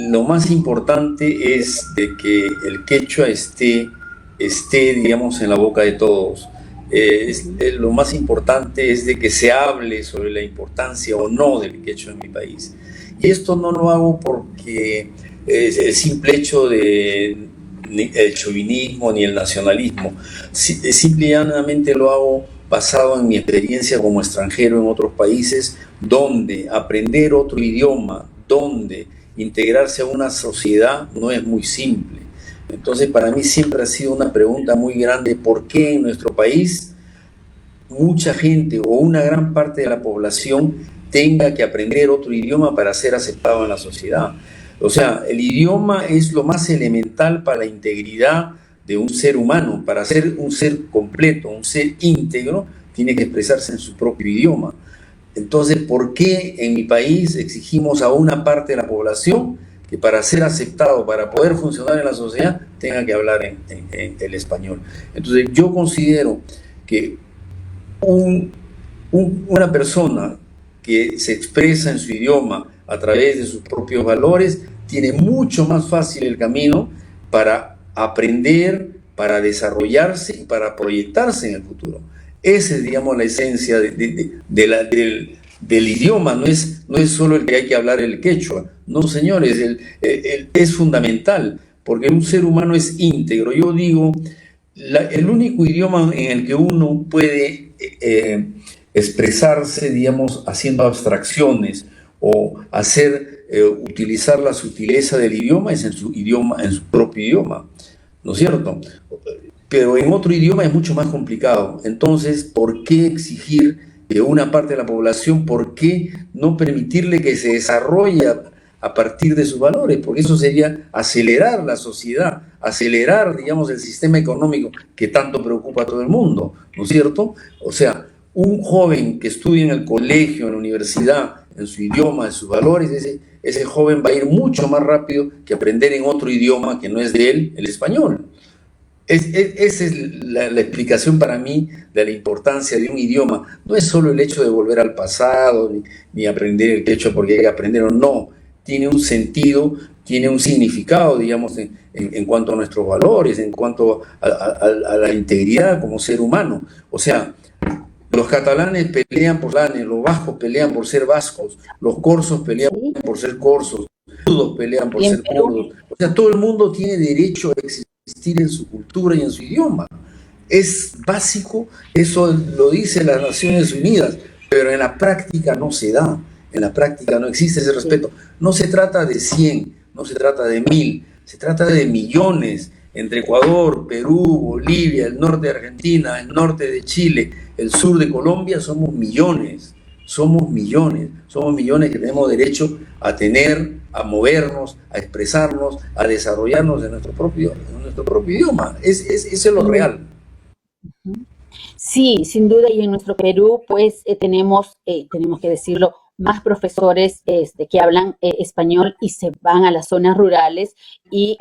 lo más importante es de que el quechua esté, digamos, en la boca de todos. Lo más importante es de que se hable sobre la importancia o no del quechua en mi país. Y esto no lo hago porque es el simple hecho de ni el chauvinismo ni el nacionalismo. Simple y llanamente lo hago basado en mi experiencia como extranjero en otros países, donde aprender otro idioma, donde integrarse a una sociedad no es muy simple. Entonces, para mí siempre ha sido una pregunta muy grande: ¿por qué en nuestro país mucha gente o una gran parte de la población tenga que aprender otro idioma para ser aceptado en la sociedad? O sea, el idioma es lo más elemental para la integridad de un ser humano. Para ser un ser completo, un ser íntegro, tiene que expresarse en su propio idioma. Entonces, ¿por qué en mi país exigimos a una parte de la población que para ser aceptado, para poder funcionar en la sociedad, tenga que hablar en el español? Entonces, yo considero que una persona que se expresa en su idioma a través de sus propios valores tiene mucho más fácil el camino para aprender, para desarrollarse y para proyectarse en el futuro. Esa es, digamos, la esencia del idioma. No es solo el que hay que hablar el quechua. No, señores, es fundamental, porque un ser humano es íntegro. Yo digo, el único idioma en el que uno puede expresarse, digamos, haciendo abstracciones o utilizar la sutileza del idioma es en su propio idioma, ¿no es cierto? Pero en otro idioma es mucho más complicado. Entonces, ¿por qué exigir que una parte de la población, por qué no permitirle que se desarrolle a partir de sus valores? Porque eso sería acelerar la sociedad, acelerar, digamos, el sistema económico que tanto preocupa a todo el mundo, ¿no es cierto? O sea, un joven que estudia en el colegio, en la universidad, en su idioma, en sus valores, ese joven va a ir mucho más rápido que aprender en otro idioma que no es de él, el español. Esa es la explicación para mí de la importancia de un idioma. No es solo el hecho de volver al pasado, ni aprender el quechua porque hay que aprenderlo, no. Tiene un sentido, tiene un significado, digamos, en cuanto a nuestros valores, en cuanto a la integridad como ser humano. O sea, los catalanes pelean por catalanes, los vascos pelean por ser vascos, los corsos pelean por ser corsos, los kurdos pelean por ser kurdos. O sea, todo el mundo tiene derecho a existir en su cultura y en su idioma. Es básico, eso lo dice las Naciones Unidas, pero en la práctica no se da, en la práctica no existe ese respeto. No se trata de 100, no se trata de 1000, se trata de millones. Entre Ecuador, Perú, Bolivia, el norte de Argentina, el norte de Chile, el sur de Colombia, somos millones que tenemos derecho a tener, a movernos, a expresarnos, a desarrollarnos en nuestro propio idioma. Eso es lo real. Sí, sin duda, y en nuestro Perú, pues tenemos que decirlo, más profesores que hablan español y se van a las zonas rurales y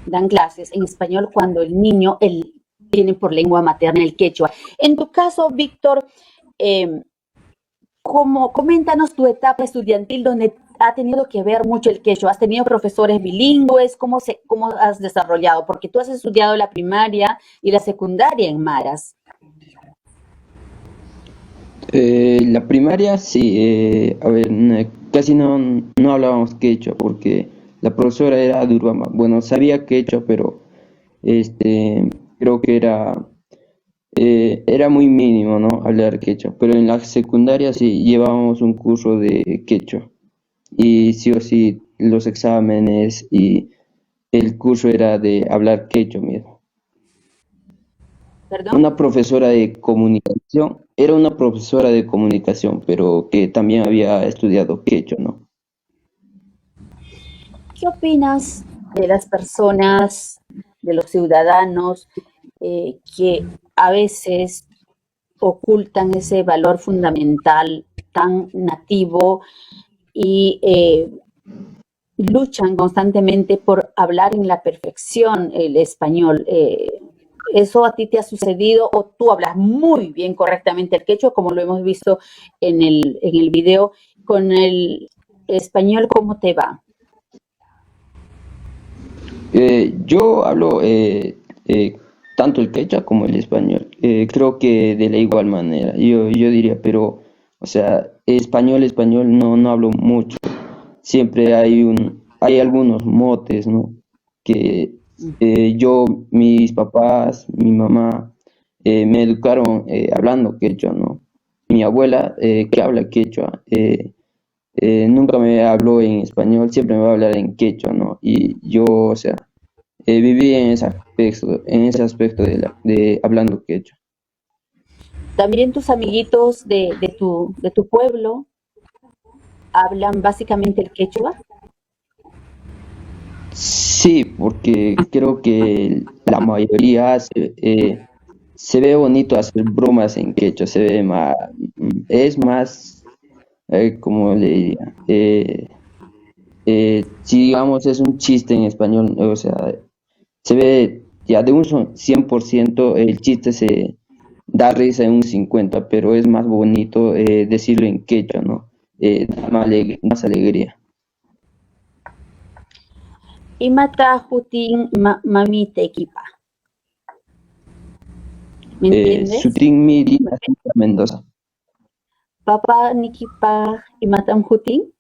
dan clases en español cuando el niño tiene por lengua materna el quechua. En tu caso, Víctor, coméntanos tu etapa estudiantil donde ha tenido que ver mucho el quechua. ¿Has tenido profesores bilingües? ¿Cómo has desarrollado? Porque tú has estudiado la primaria y la secundaria en Maras. La primaria sí, a ver, casi no hablábamos quechua porque la profesora era de Urubamba. Bueno, sabía quechua, pero este, creo que era muy mínimo, ¿no? Hablar quechua. Pero en la secundaria sí llevábamos un curso de quechua y sí o sí los exámenes y el curso era de hablar quechua mismo. ¿Perdón? Una profesora de comunicación, era una profesora de comunicación, pero que también había estudiado quechua, ¿no? ¿Qué opinas de las personas, de los ciudadanos que a veces ocultan ese valor fundamental tan nativo y luchan constantemente por hablar en la perfección el español? ¿Eso a ti te ha sucedido o tú hablas muy bien correctamente el quechua, como lo hemos visto en el video? Con el español, ¿cómo te va? Yo hablo tanto el quechua como el español. Creo que de la igual manera. Yo diría, pero, o sea, español no hablo mucho. Siempre hay algunos motes, ¿no? Que mis papás, mi mamá, me educaron hablando quechua, ¿no? Mi abuela, que habla quechua, nunca me habló en español, siempre me va a hablar en quechua, ¿no? Y yo, o sea, viví en ese aspecto de hablando quechua. También tus amiguitos de tu pueblo hablan básicamente el quechua. Sí, porque creo que la mayoría se ve bonito hacer bromas en quechua, se ve más, es más, como le diría, si digamos es un chiste en español, o sea, se ve ya de un 100%, el chiste se da risa en un 50, pero es más bonito decirlo en quechua, ¿no? Da más alegría. Imata jutin mamita equipa. ¿Me entiendes? Sutrin Miri, Mendoza. Papá nikipa imatam jutin.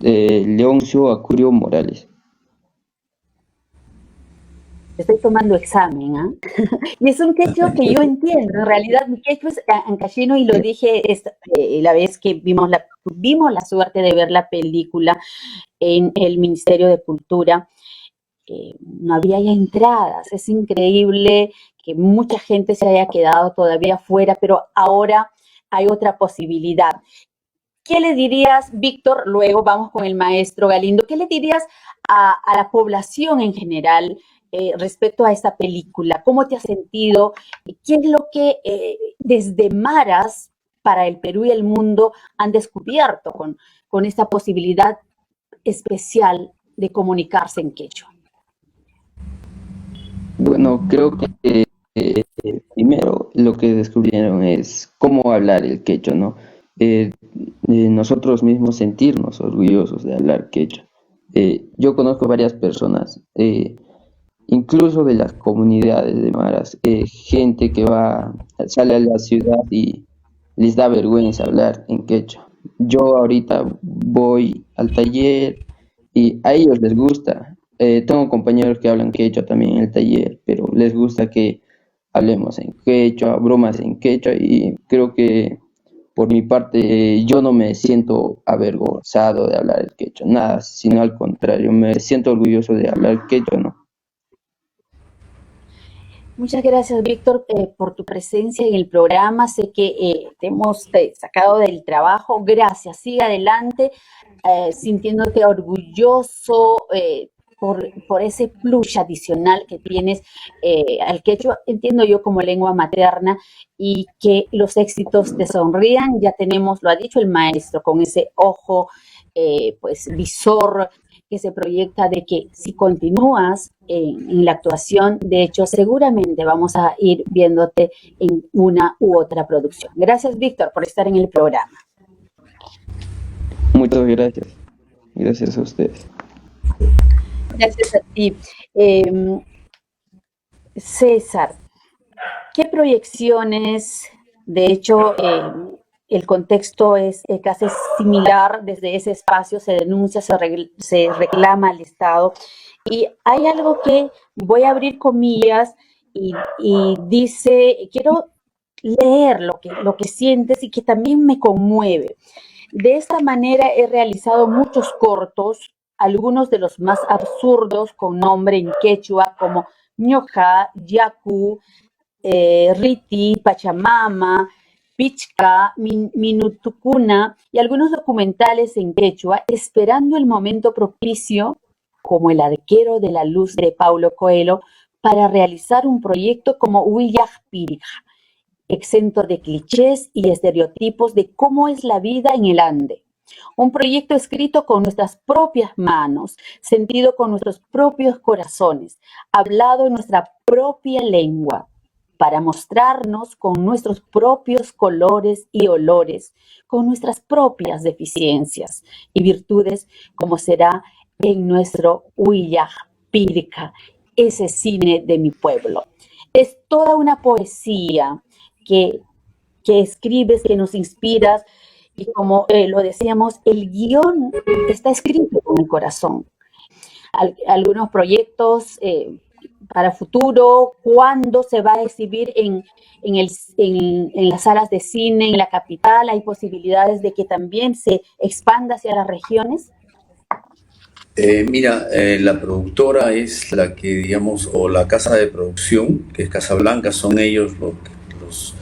Leoncio Acurio Morales. Estoy tomando examen, ¿ah? Y es un quechua que yo entiendo. En realidad, mi quechua es ancashino y lo dije la vez que tuvimos la suerte de ver la película en el Ministerio de Cultura. No había ya entradas. Es increíble que mucha gente se haya quedado todavía fuera, pero ahora hay otra posibilidad. ¿Qué le dirías, Víctor? Luego vamos con el maestro Galindo. ¿Qué le dirías a la población en general respecto a esta película? ¿Cómo te has sentido? ¿Qué es lo que desde Maras para el Perú y el mundo han descubierto con esta posibilidad especial de comunicarse en quechua? Bueno, creo que primero lo que descubrieron es cómo hablar el quechua, ¿no? Nosotros mismos sentirnos orgullosos de hablar quechua. Yo conozco varias personas, incluso de las comunidades de Maras, gente que sale a la ciudad y les da vergüenza hablar en quechua. Yo ahorita voy al taller y a ellos les gusta. Tengo compañeros que hablan quechua también en el taller, pero les gusta que hablemos en quechua, bromas en quechua y creo que por mi parte yo no me siento avergonzado de hablar el quechua, nada, sino al contrario, me siento orgulloso de hablar el quechua, ¿no? Muchas gracias, Víctor, por tu presencia en el programa. Sé que te hemos sacado del trabajo. Gracias. Sigue adelante, sintiéndote orgulloso por ese plus adicional que tienes al quechua, entiendo yo, como lengua materna, y que los éxitos te sonrían. Ya tenemos, lo ha dicho el maestro, con ese ojo pues visor que se proyecta de que si continúas en la actuación, de hecho, seguramente vamos a ir viéndote en una u otra producción. Gracias, Víctor, por estar en el programa. Muchas gracias. Gracias a ustedes. Gracias a ti. César, ¿qué proyecciones De hecho, el contexto es casi similar. Desde ese espacio se denuncia, se reclama al Estado. Y hay algo que voy a abrir comillas y dice, quiero leer lo que sientes y que también me conmueve. De esta manera he realizado muchos cortos, algunos de los más absurdos con nombre en quechua como ñoja, yacu, Riti, Pachamama, Pichca, Minutucuna y algunos documentales en quechua, esperando el momento propicio, como El arquero de la luz de Paulo Coelho, para realizar un proyecto como Huillag Pirija, exento de clichés y estereotipos de cómo es la vida en el Ande. Un proyecto escrito con nuestras propias manos, sentido con nuestros propios corazones, hablado en nuestra propia lengua, para mostrarnos con nuestros propios colores y olores, con nuestras propias deficiencias y virtudes, como será en nuestro Huillag Pirca, ese cine de mi pueblo. Es toda una poesía que, que escribes, que nos inspiras, y como lo decíamos, el guión está escrito con el corazón. Algunos proyectos para futuro, cuándo se va a exhibir en las salas de cine en la capital, hay posibilidades de que también se expanda hacia las regiones. Mira, la productora es la que, digamos, o la casa de producción, que es Casablanca, son ellos los,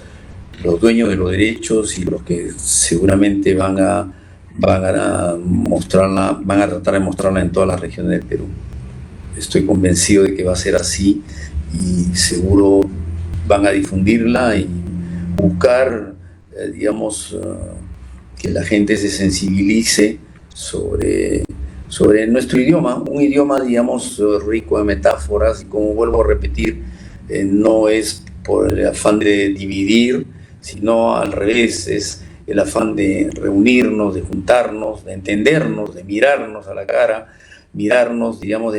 los dueños de los derechos y los que seguramente van a mostrarla, van a tratar de mostrarla en todas las regiones del Perú. Estoy convencido de que va a ser así y seguro van a difundirla y buscar, digamos, que la gente se sensibilice sobre nuestro idioma, un idioma, digamos, rico de metáforas, y como vuelvo a repetir, no es por el afán de dividir, sino al revés, es el afán de reunirnos, de juntarnos, de entendernos, de mirarnos a la cara, mirarnos, digamos,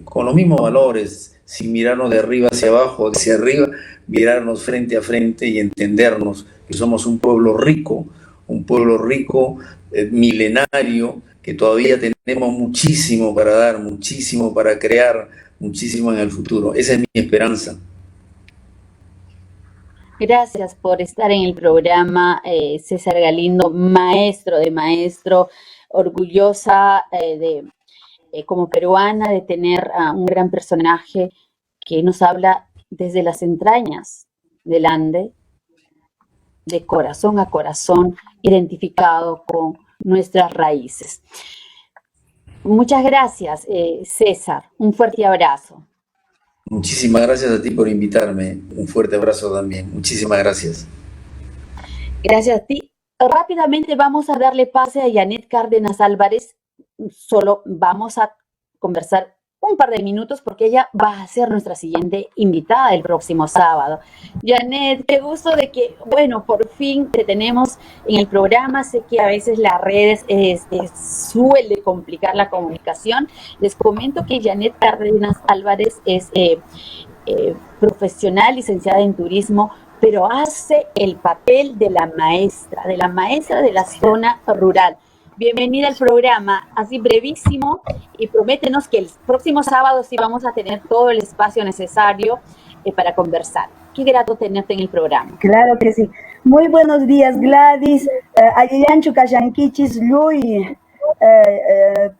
con los mismos valores, sin mirarnos de arriba hacia abajo, hacia arriba, mirarnos frente a frente y entendernos que somos un pueblo rico, milenario, que todavía tenemos muchísimo para dar, muchísimo para crear, muchísimo en el futuro. Esa es mi esperanza. Gracias por estar en el programa, César Galindo, maestro de maestro, orgullosa como peruana de tener a un gran personaje que nos habla desde las entrañas del Ande, de corazón a corazón, identificado con nuestras raíces. Muchas gracias, César. Un fuerte abrazo. Muchísimas gracias a ti por invitarme. Un fuerte abrazo también. Muchísimas gracias. Gracias a ti. Rápidamente vamos a darle pase a Janet Cárdenas Álvarez. Solo vamos a conversar un par de minutos porque ella va a ser nuestra siguiente invitada el próximo sábado. Janet, qué gusto de que, bueno, por fin te tenemos en el programa. Sé que a veces las redes suele complicar la comunicación. Les comento que Janet Cárdenas Álvarez es profesional, licenciada en turismo, pero hace el papel de la maestra de la zona rural. Bienvenida al programa, así brevísimo, y prométenos que el próximo sábado sí vamos a tener todo el espacio necesario para conversar. Qué grato tenerte en el programa. Claro que sí. Muy buenos días, Gladys. Allilanchu kashankichis Luy,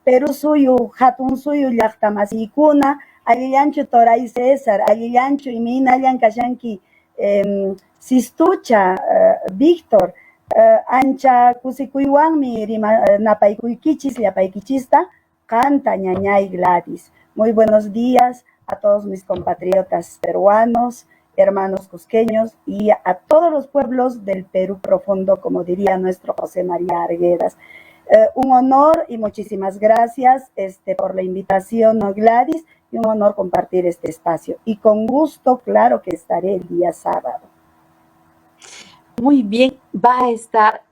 Perú suyu, hatun suyu llaqtamasikuna, allilanchu Toray César, allilanchu iminayan kashanki Sistucha, Víctor, ancha kusikuywanmi napaykuykichis llapaykichista canta ñañay Gladys. Muy buenos días a todos mis compatriotas peruanos, hermanos cusqueños y a todos los pueblos del Perú profundo, como diría nuestro José María Arguedas. Un honor y muchísimas gracias por la invitación, ¿no, Gladys? Y un honor compartir este espacio. Y con gusto, claro que estaré el día sábado. Muy bien, va a estar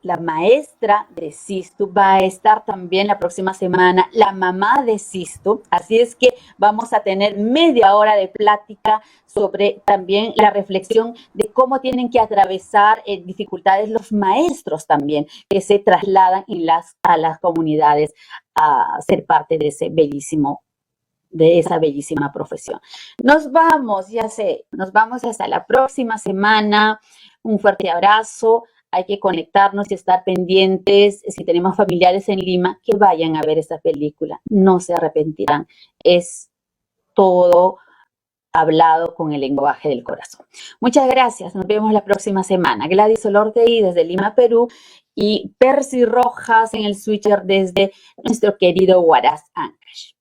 la maestra de Sistu, va a estar también la próxima semana la mamá de Sistu, así es que vamos a tener media hora de plática sobre también la reflexión de cómo tienen que atravesar dificultades los maestros también, que se trasladan a las comunidades a ser parte de esa bellísima profesión. Nos vamos, ya sé, nos vamos hasta la próxima semana. Un fuerte abrazo. Hay que conectarnos y estar pendientes. Si tenemos familiares en Lima, que vayan a ver esta película. No se arrepentirán. Es todo hablado con el lenguaje del corazón. Muchas gracias. Nos vemos la próxima semana. Gladys Olortegui desde Lima, Perú, y Percy Rojas en el switcher desde nuestro querido Huaraz, Ancash.